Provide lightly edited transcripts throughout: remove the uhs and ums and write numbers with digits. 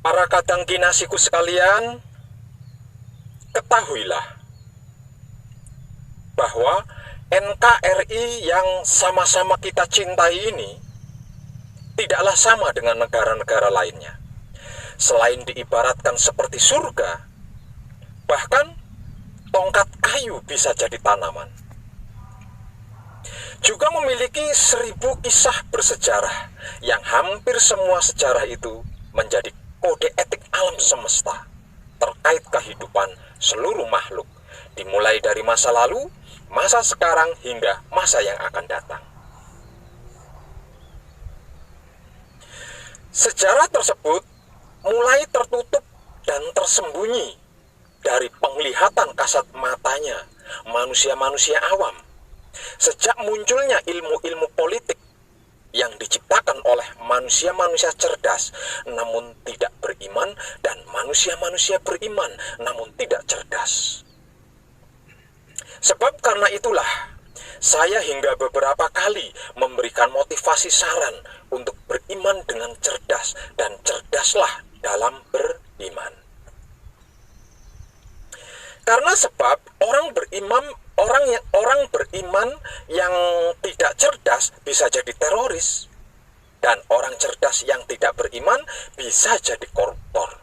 Para kadang kinasiku sekalian, ketahuilah bahwa NKRI yang sama-sama kita cintai ini tidaklah sama dengan negara-negara lainnya. Selain diibaratkan seperti surga, bahkan tongkat kayu bisa jadi tanaman. Juga memiliki 1000 kisah bersejarah yang hampir semua sejarah itu menjadi kode etik alam semesta terkait kehidupan seluruh makhluk, dimulai dari masa lalu, masa sekarang, hingga masa yang akan datang. Sejarah tersebut mulai tertutup dan tersembunyi dari penglihatan kasat matanya manusia-manusia awam sejak munculnya ilmu-ilmu politik yang diciptakan oleh manusia-manusia cerdas namun tidak beriman, dan manusia-manusia beriman namun tidak cerdas. Sebab karena itulah saya hingga beberapa kali memberikan motivasi saran untuk beriman dengan cerdas, dan cerdaslah dalam beriman. Karena sebab orang beriman yang tidak cerdas bisa jadi teroris, dan orang cerdas yang tidak beriman bisa jadi koruptor.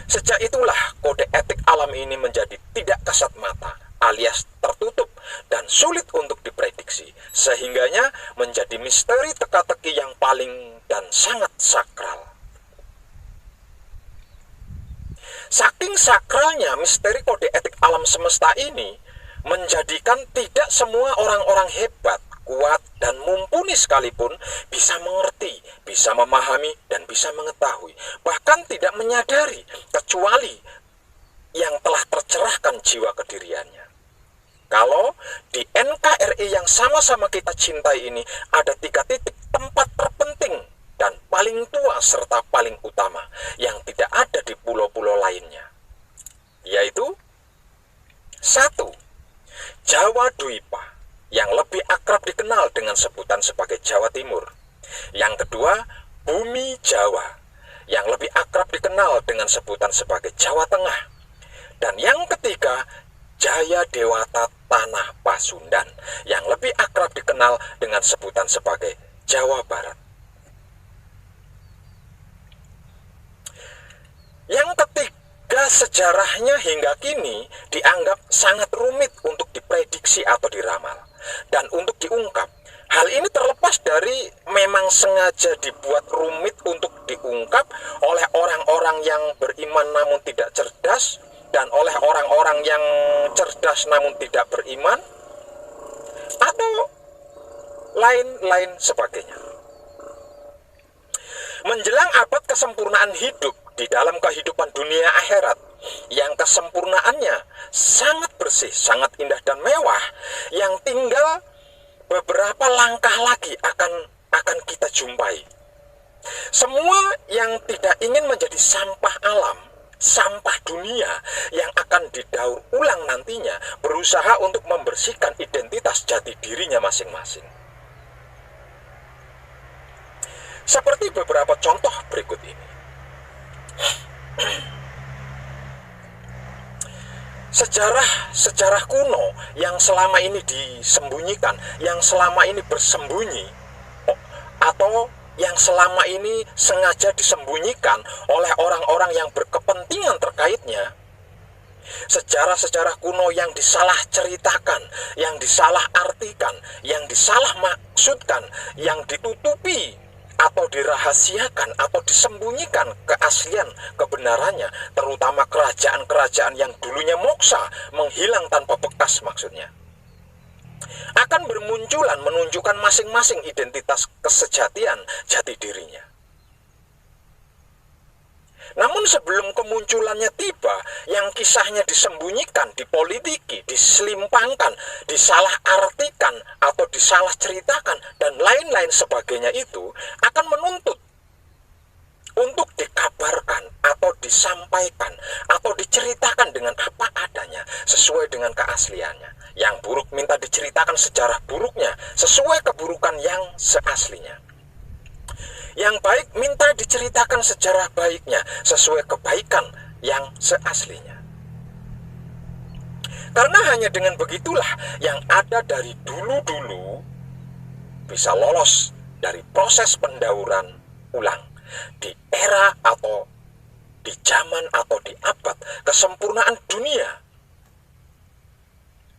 Sejak itulah kode etik alam ini menjadi tidak kasat mata, alias tertutup dan sulit untuk diprediksi, sehingganya menjadi misteri teka-teki yang paling dan sangat sakral. Saking sakralnya misteri kode etik alam semesta ini menjadikan tidak semua orang-orang hebat, kuat, dan mumpuni sekalipun bisa mengerti, bisa memahami, dan bisa mengetahui, bahkan tidak menyadari, kecuali yang telah tercerahkan jiwa kediriannya. Kalau di NKRI yang sama-sama kita cintai ini ada 3 titik tempat terpenting dan paling tua serta paling utama yang tidak ada di pulau-pulau lainnya, yaitu 1. Jawa Dwipa, yang lebih akrab dikenal dengan sebutan sebagai Jawa Timur. Yang kedua, Bumi Jawa, yang lebih akrab dikenal dengan sebutan sebagai Jawa Tengah. Dan yang ketiga, Jaya Dewata Tanah Pasundan, yang lebih akrab dikenal dengan sebutan sebagai Jawa Barat. Yang ketiga, sejarahnya hingga kini dianggap sangat rumit untuk diprediksi atau diramal dan untuk diungkap. Hal ini terlepas dari memang sengaja dibuat rumit untuk diungkap oleh orang-orang yang beriman namun tidak cerdas, dan oleh orang-orang yang cerdas namun tidak beriman, atau lain-lain sebagainya. Menjelang abad kesempurnaan hidup di dalam kehidupan dunia akhirat, yang kesempurnaannya sangat bersih, sangat indah dan mewah, yang tinggal beberapa langkah lagi akan kita jumpai. Semua yang tidak ingin menjadi sampah alam, sampah dunia yang akan didaur ulang nantinya, berusaha untuk membersihkan identitas jati dirinya masing-masing. Seperti beberapa contoh berikut ini. Sejarah kuno yang selama ini disembunyikan, yang selama ini bersembunyi, atau yang selama ini sengaja disembunyikan oleh orang-orang yang berkepentingan terkaitnya. Sejarah-sejarah kuno yang disalah ceritakan, yang disalah artikan, yang disalah maksudkan, yang ditutupi atau dirahasiakan atau disembunyikan keaslian kebenarannya, terutama kerajaan-kerajaan yang dulunya moksa, menghilang tanpa bekas maksudnya, akan bermunculan menunjukkan masing-masing identitas kesejatian jati dirinya. Namun sebelum kemunculannya tiba, yang kisahnya disembunyikan, dipolitiki, diselimpangkan, disalah artikan atau disalah ceritakan dan lain-lain sebagainya itu akan menuntut untuk dikabarkan atau disampaikan atau diceritakan dengan apa adanya, sesuai dengan keasliannya. Yang buruk minta diceritakan sejarah buruknya sesuai keburukan yang seaslinya. Yang baik minta diceritakan sejarah baiknya sesuai kebaikan yang seaslinya. Karena hanya dengan begitulah yang ada dari dulu-dulu bisa lolos dari proses pendauran ulang di era atau di zaman atau di abad kesempurnaan dunia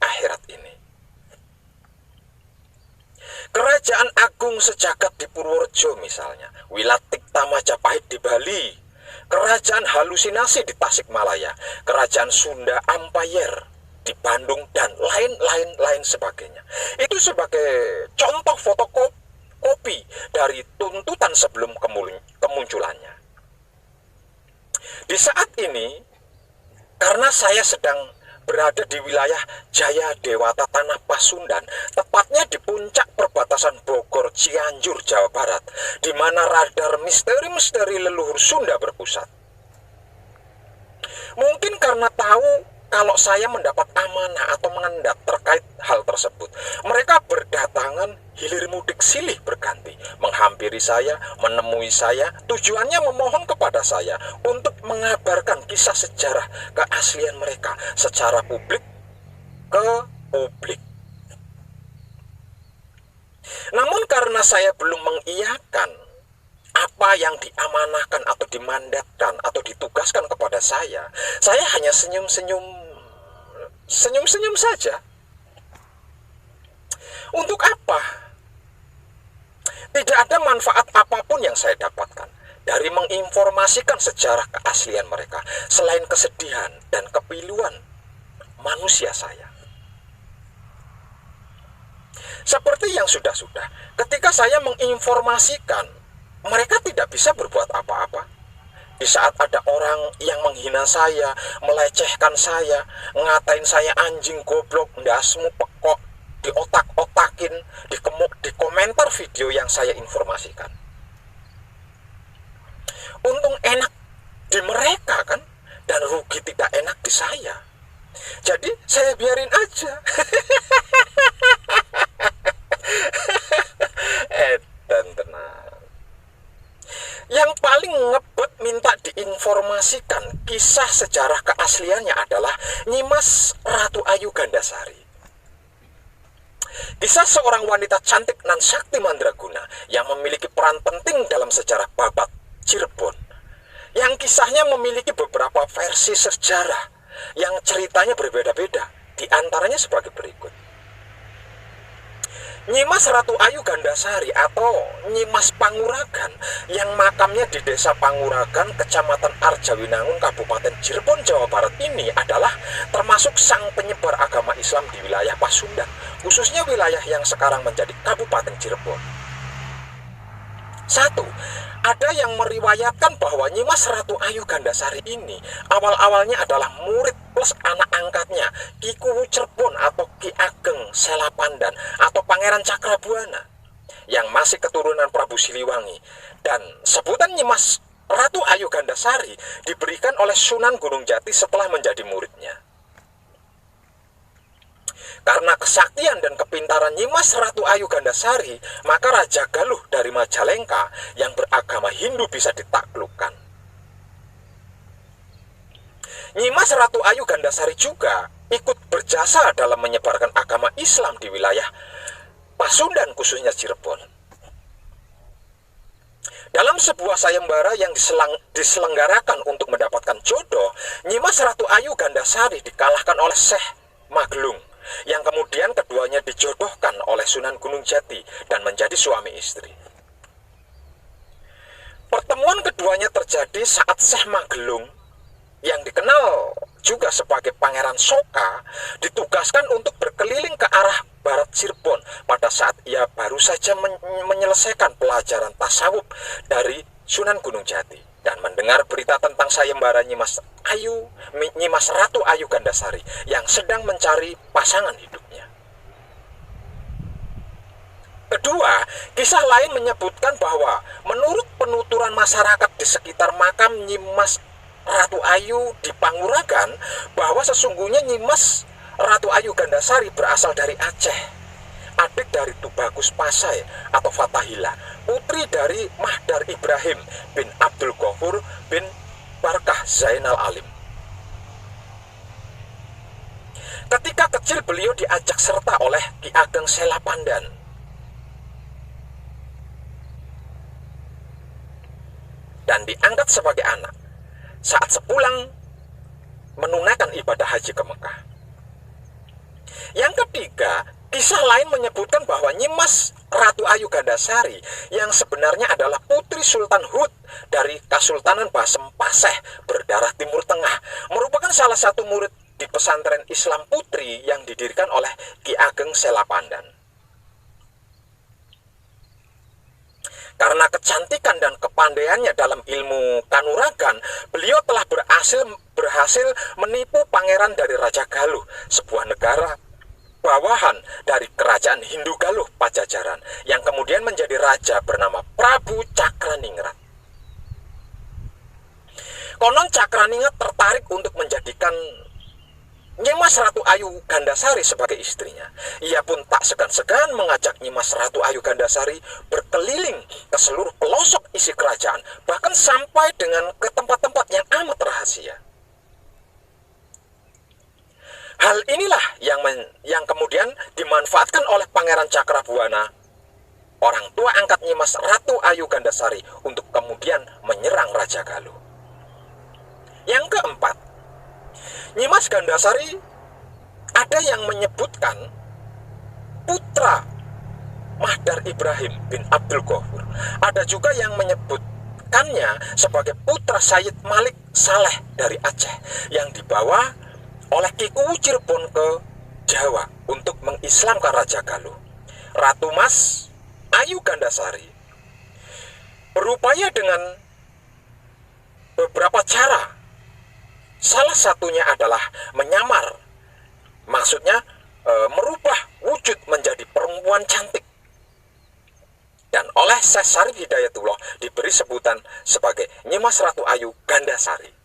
akhirat ini. Kerajaan agung sejagat di Purworejo misalnya, Wilatikta Majapahit di Bali, kerajaan halusinasi di Tasikmalaya, kerajaan Sunda Empire di Bandung, dan lain-lain sebagainya. Itu sebagai contoh fotokopi dari tuntutan sebelum kemunculannya. Di saat ini, karena saya sedang berada di wilayah Jaya Dewata Tanah Pasundan, tepatnya di puncak perbatasan Bogor Cianjur, Jawa Barat, di mana radar misteri-misteri leluhur Sunda berpusat. Mungkin karena tahu kalau saya mendapat amanah atau mengendap terkait hal tersebut, mereka berdatangan hilir mudik silih berganti, menghampiri saya, menemui saya, tujuannya memohon kepada saya untuk mengabarkan kisah sejarah keaslian mereka secara publik ke publik. Namun karena saya belum mengiyakan apa yang diamanahkan atau dimandatkan atau ditugaskan kepada saya hanya senyum-senyum saja. Untuk apa? Tidak ada manfaat apapun yang saya dapatkan dari menginformasikan sejarah keaslian mereka selain kesedihan dan kepiluan manusia saya. Seperti yang sudah-sudah, ketika saya menginformasikan, mereka tidak bisa berbuat apa-apa. Di saat ada orang yang menghina saya, melecehkan saya, ngatain saya anjing, goblok, ndasmu, pekok, diotak-otakin, di komentar video yang saya informasikan. Untung enak di mereka kan, dan rugi tidak enak di saya. Jadi saya biarin aja. Dan tenang. Yang paling ngebet minta diinformasikan kisah sejarah keasliannya adalah Nyimas Ratu Ayu Gandasari. Kisah seorang wanita cantik nan sakti mandraguna yang memiliki peran penting dalam sejarah Babat Cirebon. Yang kisahnya memiliki beberapa versi sejarah yang ceritanya berbeda-beda, di antaranya sebagai berikut. Nyimas Ratu Ayu Gandasari atau Nyimas Panguragan yang makamnya di Desa Panguragan, Kecamatan Arjawinangun, Kabupaten Cirebon, Jawa Barat ini adalah termasuk sang penyebar agama Islam di wilayah Pasundan, khususnya wilayah yang sekarang menjadi Kabupaten Cirebon. 1. Ada yang meriwayatkan bahwa Nyimas Ratu Ayu Gandasari ini awal-awalnya adalah murid plus anak angkatnya Ki Kuwu Cirebon atau Ki Ageng Selapandan atau Pangeran Cakrabuana yang masih keturunan Prabu Siliwangi, dan sebutan Nyimas Ratu Ayu Gandasari diberikan oleh Sunan Gunung Jati setelah menjadi muridnya. Karena kesaktian dan kepintaran Nyimas Ratu Ayu Gandasari, maka Raja Galuh dari Majalengka yang beragama Hindu bisa ditaklukkan. Nyimas Ratu Ayu Gandasari juga ikut berjasa dalam menyebarkan agama Islam di wilayah Pasundan, khususnya Cirebon. Dalam sebuah sayembara yang diselenggarakan untuk mendapatkan jodoh, Nyimas Ratu Ayu Gandasari dikalahkan oleh Syekh Maglung, yang kemudian keduanya dijodohkan oleh Sunan Gunung Jati dan menjadi suami istri. Pertemuan keduanya terjadi saat Syekh Magelung, yang dikenal juga sebagai Pangeran Soka, ditugaskan untuk berkeliling ke arah barat Cirebon pada saat ia baru saja menyelesaikan pelajaran tasawuf dari Sunan Gunung Jati dan mendengar berita tentang sayembara Nyimas Ratu Ayu Gandasari yang sedang mencari pasangan hidupnya. Kedua, kisah lain menyebutkan bahwa menurut penuturan masyarakat di sekitar makam Nyimas Ratu Ayu di Panguragan, bahwa sesungguhnya Nyimas Ratu Ayu Gandasari berasal dari Aceh. adik dari Tubagus Pasai atau Fatahillah, putri dari Mahdar Ibrahim bin Abdul Ghafur bin Barkah Zainal Alim. Ketika kecil beliau diajak serta oleh Ki Ageng Sela Pandan. Dan diangkat sebagai anak saat sepulang menunaikan ibadah haji ke Mekah. Yang ketiga, kisah lain menyebutkan bahwa Nyimas Ratu Ayu Gandasari yang sebenarnya adalah putri Sultan Hud dari Kasultanan Basem Paseh berdarah Timur Tengah merupakan salah satu murid di pesantren Islam Putri yang didirikan oleh Ki Ageng Sela Pandan. Karena kecantikan dan kepandaiannya dalam ilmu kanuragan, beliau telah berhasil menipu pangeran dari Raja Galuh, sebuah negara bawahan dari kerajaan Hindu Galuh Pajajaran, yang kemudian menjadi raja bernama Prabu Cakraningrat. Konon Cakraningrat tertarik untuk menjadikan Nyimas Ratu Ayu Gandasari sebagai istrinya. Ia pun tak segan-segan mengajak Nyimas Ratu Ayu Gandasari berkeliling ke seluruh pelosok isi kerajaan, bahkan sampai dengan ke tempat-tempat yang amat rahasia. Hal inilah yang kemudian dimanfaatkan oleh Pangeran Cakrabuana, orang tua angkat Nyimas Ratu Ayu Gandasari, untuk kemudian menyerang Raja Galuh. Yang keempat, Nyimas Gandasari ada yang menyebutkan putra Mahdar Ibrahim bin Abdul Ghafur. Ada juga yang menyebutkannya sebagai putra Sayyid Malik Saleh dari Aceh yang dibawa oleh Ki Kuwu Cirebon ke Jawa untuk mengislamkan Raja Galuh. Ratu Mas Ayu Gandasari berupaya dengan beberapa cara. Salah satunya adalah menyamar, maksudnya merubah wujud menjadi perempuan cantik. Dan oleh Syekh Syarif Hidayatullah diberi sebutan sebagai Nyimas Ratu Ayu Gandasari.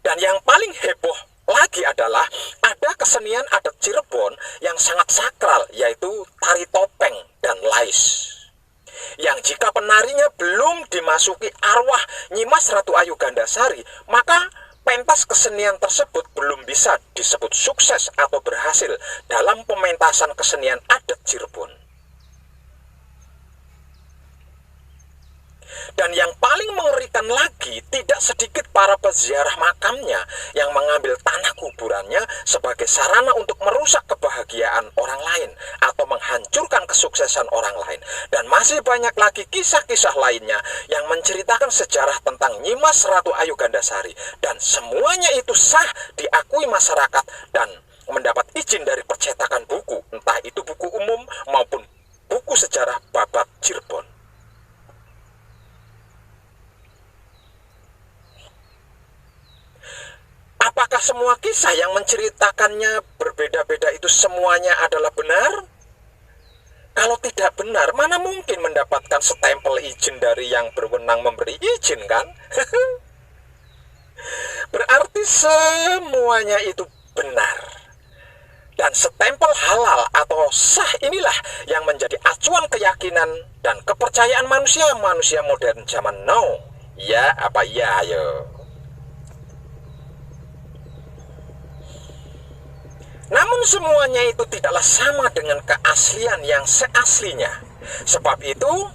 Dan yang paling heboh lagi adalah ada kesenian adat Cirebon yang sangat sakral, yaitu tari topeng dan lais, yang jika penarinya belum dimasuki arwah Nyimas Ratu Ayu Gandasari, maka pentas kesenian tersebut belum bisa disebut sukses atau berhasil dalam pementasan kesenian adat Cirebon. Dan yang paling mengerikan lagi, tidak sedikit para peziarah makamnya yang mengambil tanah kuburannya sebagai sarana untuk merusak kebahagiaan orang lain atau menghancurkan kesuksesan orang lain. Dan masih banyak lagi kisah-kisah lainnya yang menceritakan sejarah tentang Nyimas Ratu Ayu Gandasari. Dan semuanya itu sah diakui masyarakat dan mendapat izin dari percetakan buku, entah itu buku umum maupun buku sejarah babat Cirebon. Apakah semua kisah yang menceritakannya berbeda-beda itu semuanya adalah benar? Kalau tidak benar, mana mungkin mendapatkan stempel izin dari yang berwenang memberi izin, kan? Berarti semuanya itu benar. Dan stempel halal atau sah inilah yang menjadi acuan keyakinan dan kepercayaan manusia modern zaman now. Ya, apa ya, ayo. Namun semuanya itu tidaklah sama dengan keaslian yang seaslinya. Sebab itu,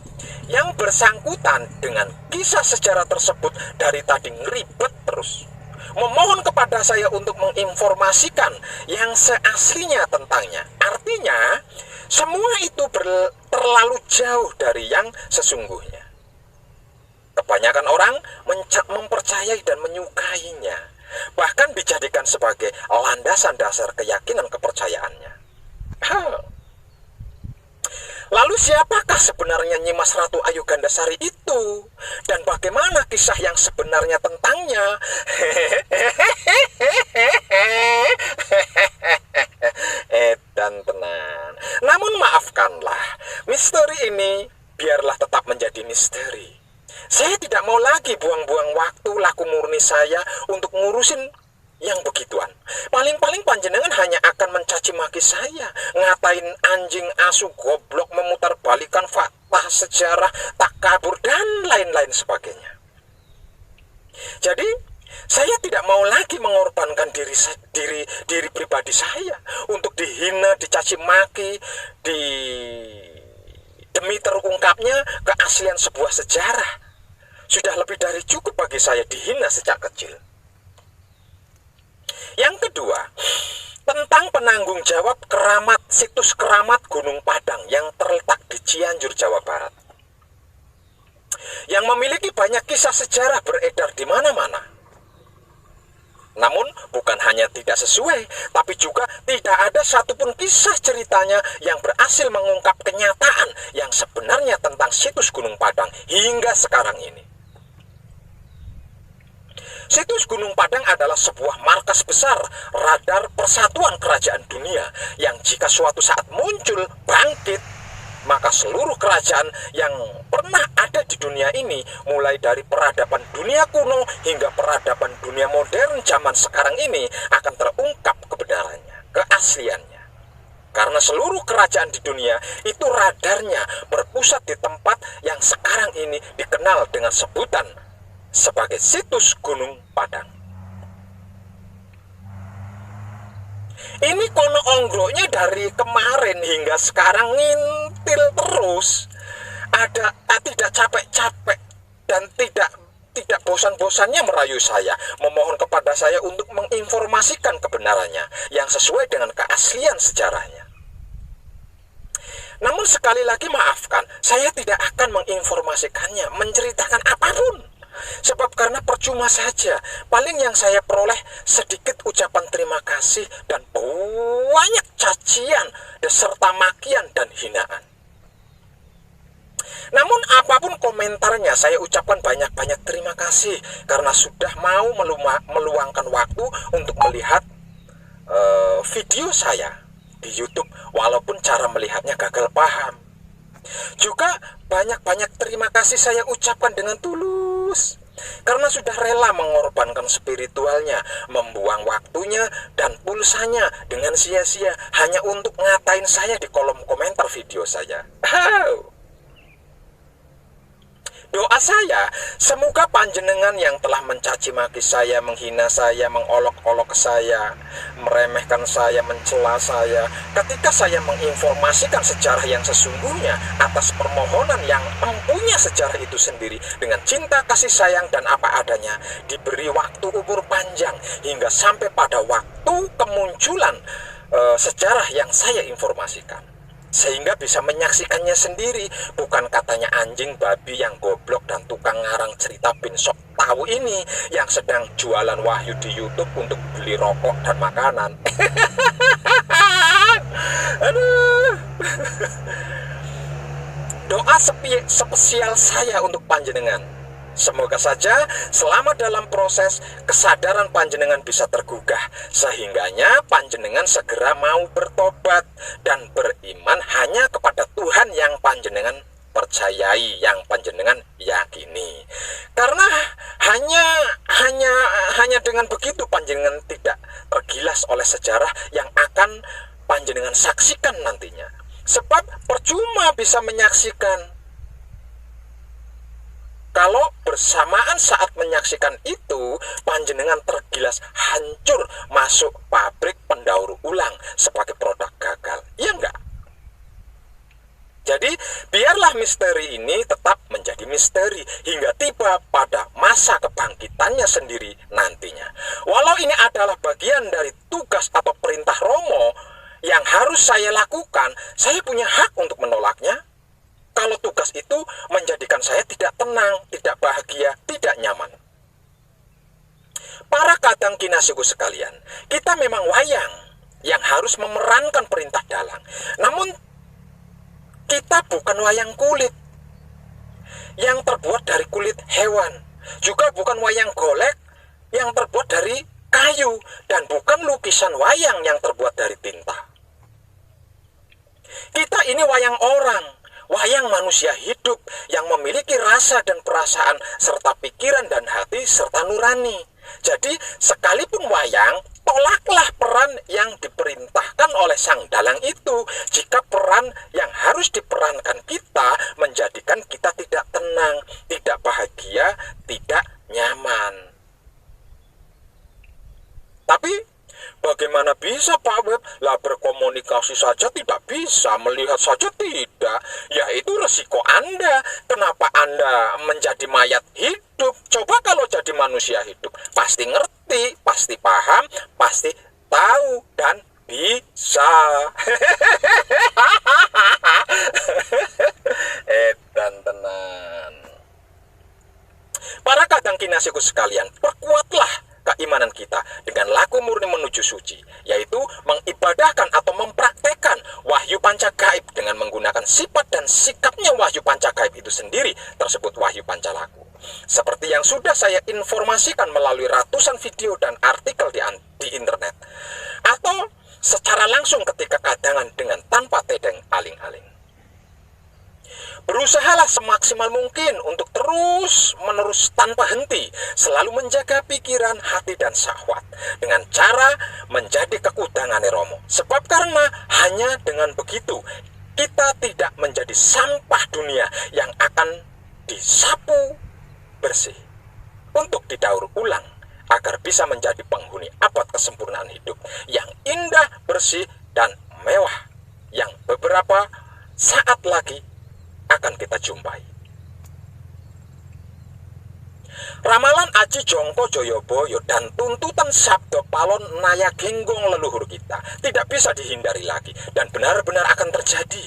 yang bersangkutan dengan kisah sejarah tersebut dari tadi ngeribet terus, memohon kepada saya untuk menginformasikan yang seaslinya tentangnya. Artinya, semua itu terlalu jauh dari yang sesungguhnya. Kebanyakan orang mempercayai dan menyukainya, bahkan dijadikan sebagai landasan dasar keyakinan kepercayaannya. Lalu siapakah sebenarnya Nyimas Ratu Ayu Gandasari itu? Dan bagaimana kisah yang sebenarnya tentangnya? Dan tenang. Namun maafkanlah, misteri ini biarlah tetap menjadi misteri. Saya tidak mau lagi buang-buang waktu laku murni saya untuk ngurusin yang begituan. Paling-paling panjenengan hanya akan mencaci maki saya, ngatain anjing, asu, goblok, memutarbalikkan fakta, sejarah, tak kabur, dan lain-lain sebagainya. Jadi saya tidak mau lagi mengorbankan diri pribadi saya untuk dihina, dicaci maki, demi terungkapnya keaslian sebuah sejarah. Sudah lebih dari cukup bagi saya dihina sejak kecil. Yang kedua, tentang penanggung jawab keramat, situs keramat Gunung Padang yang terletak di Cianjur, Jawa Barat, yang memiliki banyak kisah sejarah beredar di mana-mana. Namun bukan hanya tidak sesuai, tapi juga tidak ada satupun kisah ceritanya yang berhasil mengungkap kenyataan yang sebenarnya tentang situs Gunung Padang hingga sekarang ini. Situs Gunung Padang adalah sebuah markas besar radar persatuan kerajaan dunia yang jika suatu saat muncul, bangkit, maka seluruh kerajaan yang pernah ada di dunia ini, mulai dari peradaban dunia kuno hingga peradaban dunia modern zaman sekarang ini, akan terungkap kebenarannya, keasliannya. Karena seluruh kerajaan di dunia itu radarnya berpusat di tempat yang sekarang ini dikenal dengan sebutan sebagai situs Gunung Padang. Ini kono ongglonya dari kemarin hingga sekarang ngintil terus. Tidak capek-capek dan tidak bosan-bosannya merayu saya, memohon kepada saya untuk menginformasikan kebenarannya yang sesuai dengan keaslian sejarahnya. Namun sekali lagi maafkan, saya tidak akan menginformasikannya, menceritakan apapun. Sebab karena percuma saja, paling yang saya peroleh sedikit ucapan terima kasih dan banyak cacian beserta makian dan hinaan. Namun apapun komentarnya, saya ucapkan banyak-banyak terima kasih karena sudah mau meluangkan waktu untuk melihat video saya di YouTube, walaupun cara melihatnya gagal paham. Juga banyak-banyak terima kasih saya ucapkan dengan tulus karena sudah rela mengorbankan spiritualnya, membuang waktunya dan pulsanya dengan sia-sia hanya untuk ngatain saya di kolom komentar video saya. Doa saya, semoga panjenengan yang telah mencaci maki saya, menghina saya, mengolok-olok saya, meremehkan saya, mencela saya, ketika saya menginformasikan sejarah yang sesungguhnya atas permohonan yang empunya sejarah itu sendiri dengan cinta, kasih sayang, dan apa adanya, diberi waktu umur panjang hingga sampai pada waktu kemunculan sejarah yang saya informasikan, sehingga bisa menyaksikannya sendiri, bukan katanya anjing, babi yang goblok dan tukang ngarang cerita bin sok tahu ini yang sedang jualan wahyu di YouTube untuk beli rokok dan makanan. Aduh. Doa spesial saya untuk panjenengan, semoga saja selama dalam proses kesadaran panjenengan bisa tergugah, sehingganya panjenengan segera mau bertobat dan beriman hanya kepada Tuhan yang panjenengan percayai, yang panjenengan yakini. Karena hanya dengan begitu panjenengan tidak tergilas oleh sejarah yang akan panjenengan saksikan nantinya. Sebab percuma bisa menyaksikan kalau bersamaan saat menyaksikan itu panjenengan tergilas hancur masuk pabrik pendaur ulang sebagai produk gagal. Iya enggak? Jadi biarlah misteri ini tetap menjadi misteri hingga tiba pada masa kebangkitannya sendiri nantinya. Walau ini adalah bagian dari tugas atau perintah Romo yang harus saya lakukan, saya punya hak untuk menolaknya. Kalau tugas itu menjadikan saya tidak tenang, tidak bahagia, tidak nyaman. Para kadang kinasiku sekalian, kita memang wayang yang harus memerankan perintah dalang. Namun kita bukan wayang kulit yang terbuat dari kulit hewan, juga bukan wayang golek yang terbuat dari kayu, dan bukan lukisan wayang yang terbuat dari tinta. Kita ini wayang orang, wayang manusia hidup yang memiliki rasa dan perasaan serta pikiran dan hati serta nurani. Jadi sekalipun wayang, tolaklah peran yang diperintahkan oleh sang dalang itu. Jika peran yang harus diperankan kita menjadikan kita tidak tenang, tidak bahagia, tidak nyaman. Tapi bagaimana bisa Pak Web? Lah berkomunikasi saja tidak bisa, melihat saja tidak. Ya itu resiko Anda. Kenapa Anda menjadi mayat hidup? Coba kalau jadi manusia hidup, pasti ngerti, pasti paham, pasti tahu dan bisa. Edan tenan. Para kadang kinasiku sekalian, perkuatlah keimanan kita dengan laku murni menuju suci, yaitu mengibadahkan atau mempraktekkan wahyu panca gaib dengan menggunakan sifat dan sikapnya wahyu panca gaib itu sendiri, tersebut wahyu panca laku. Seperti yang sudah saya informasikan melalui ratusan video dan artikel di internet, atau secara langsung ketika kadangan dengan tanpa tedeng aling-aling. Berusahalah semaksimal mungkin untuk terus-menerus tanpa henti selalu menjaga pikiran, hati, dan syahwat dengan cara menjadi kekudangan Romo. Sebab karena hanya dengan begitu kita tidak menjadi sampah dunia yang akan disapu bersih untuk didaur ulang agar bisa menjadi penghuni abad kesempurnaan hidup yang indah, bersih, dan mewah yang beberapa saat lagi akan kita jumpai. Ramalan Aji Jongko Joyoboyo dan tuntutan Sabdo Palon Naya Genggong leluhur kita tidak bisa dihindari lagi dan benar-benar akan terjadi,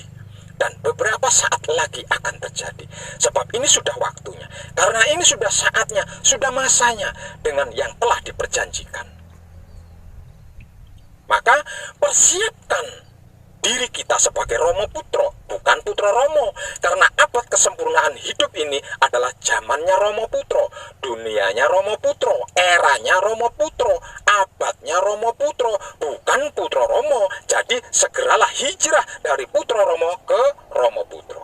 dan beberapa saat lagi akan terjadi. Sebab ini sudah waktunya, karena ini sudah saatnya, sudah masanya dengan yang telah diperjanjikan. Maka persiapkan diri kita sebagai Romo Putro, bukan Putro Romo, karena abad kesempurnaan hidup ini adalah zamannya Romo Putro, dunianya Romo Putro, eranya Romo Putro, abadnya Romo Putro, bukan Putro Romo. Jadi segeralah hijrah dari Putro Romo ke Romo Putro.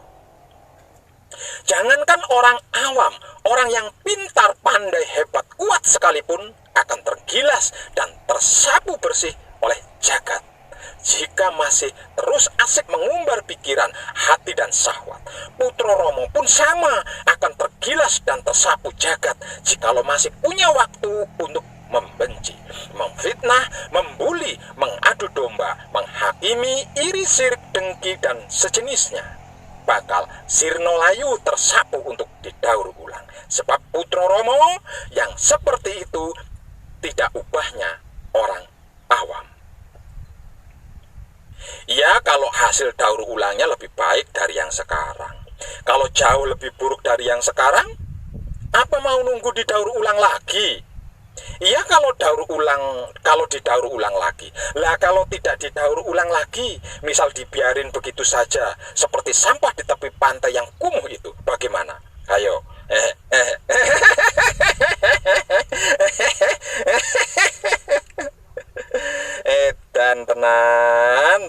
Jangankan orang awam, orang yang pintar, pandai, hebat, kuat sekalipun akan tergilas dan tersapu bersih oleh jagat jika masih terus asik mengumbar pikiran, hati, dan syahwat. Putro Romo pun sama, akan tergilas dan tersapu jagat jikalau masih punya waktu untuk membenci, memfitnah, membuli, mengadu domba, menghakimi, iri, sirik, dengki, dan sejenisnya. Bakal sirno layu tersapu untuk didaur ulang. Sebab Putro Romo yang seperti itu tidak ubahnya orang awam. Ya, kalau hasil daur ulangnya lebih baik dari yang sekarang. Kalau jauh lebih buruk dari yang sekarang, apa mau nunggu didaur ulang lagi? Iya, kalau didaur ulang lagi. Lah kalau tidak didaur ulang lagi, misal dibiarin begitu saja seperti sampah di tepi pantai yang kumuh itu, bagaimana? Ayo. Edan tenan.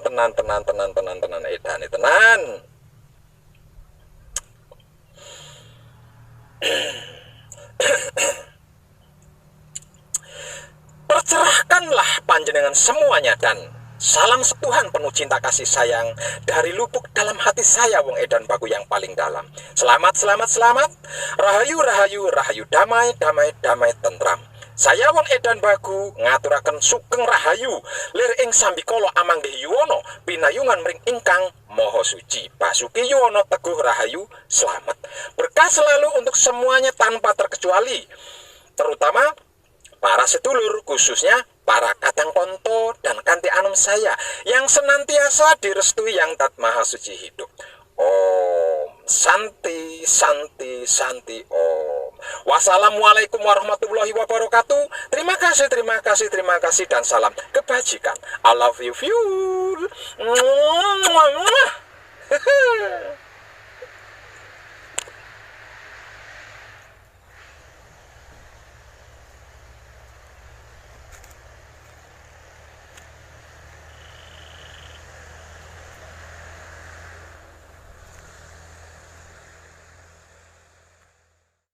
Percerahkanlah panjenengan semuanya dan salam setuhan penuh cinta kasih sayang dari lubuk dalam hati saya Wong Edan Bagu yang paling dalam. Selamat. Rahayu, damai, tentram. Saya Wong Edan Bagu ngaturaken sugeng rahayu lir ing sambikala amanggih yuwana pinayungan mring ingkang Maha Suci. Basuki Yuwono Teguh Rahayu, selamat. Berkah selalu untuk semuanya tanpa terkecuali, terutama para sedulur, khususnya para kadang konto dan kanti anom saya yang senantiasa direstui yang Tat Maha Suci hidup. Om Santi Om. Wassalamualaikum warahmatullahi wabarakatuh. Terima kasih dan salam kebajikan. I love you.